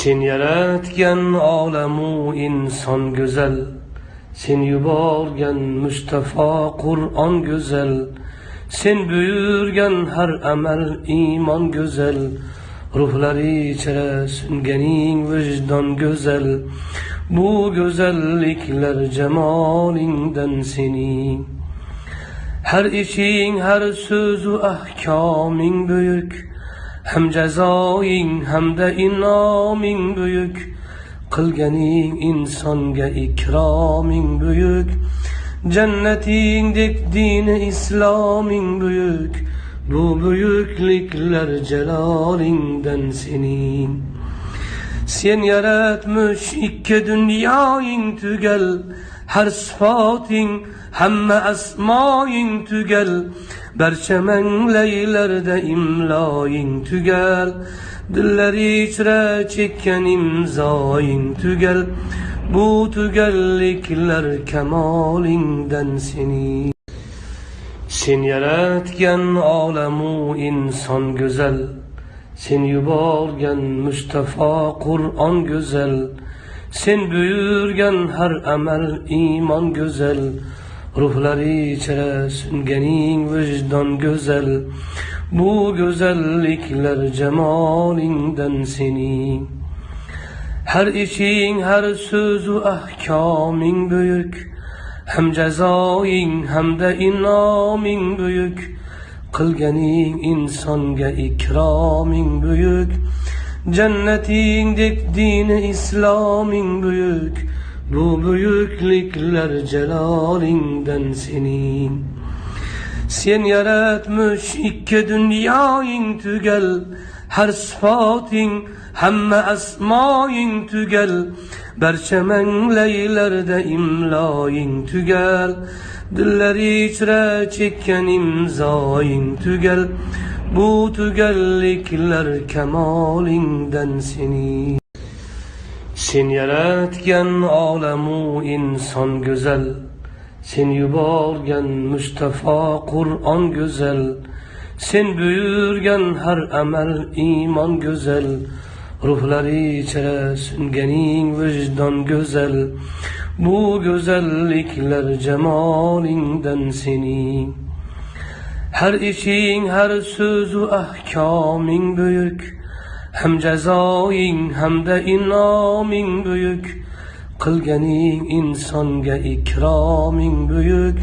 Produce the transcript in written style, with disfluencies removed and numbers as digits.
Sen yaratgan olamu inson go'zal, sen yuborgan Mustafa Qur'on go'zal, sen buyurgan har amal iymon go'zal, ruhlari ichra sunganing vijdon go'zal, bu go'zalliklar jamolingdan sening. Har ishing, har so'zu ahkoming buyuk, hem jazoing hamda inoming buyuk, qilganing insonga ikroming buyuk, jannatingdek dini isloming buyuk, bu buyukliklar jalolingdan sening. Sen yaratmış ikki dunyoing tugal, har sifating hamma asmoing tugal, barcha manglaylarda imloing tugal, dillar ichra chekkan imzoing tugal, bu tugalliklar kamolingdan sening. Sen yaratgan olamu inson go'zal, sen yuborgan Mustafa Qur'on go'zal, sen buyurgan har amal iymon go'zal, ruhlari ichra sunganing vijdon go'zal, bu go'zalliklar jamolingdan sening. Har ishing, har so'zu ahkoming buyuk, hem jazoing hamda inoming buyuk, qilganing insonga ikroming buyuk, jannatingdek dini isloming buyuk, bu buyukliklar jalolingdan sening. Sen yaratmış ikki dunyoing tugal, har sifating hamma asmoing tugal, barcha manglaylarda imloing tugal, dillar ichra chekkan imzoing tugal, bu tugalliklar kamolingdan sening. Sen yaratgan olamu inson go'zal, sen yuborgan Mustafa Qur'on go'zal, sen buyurgan har amal iymon go'zal, ruhlari ichra sunganing vijdon go'zal, bu go'zalliklar jamolingdan sening. Har ishing, har so'zu ahkoming buyuk, hem jazoing hamda inoming buyuk, qilganing insonga ikroming buyuk,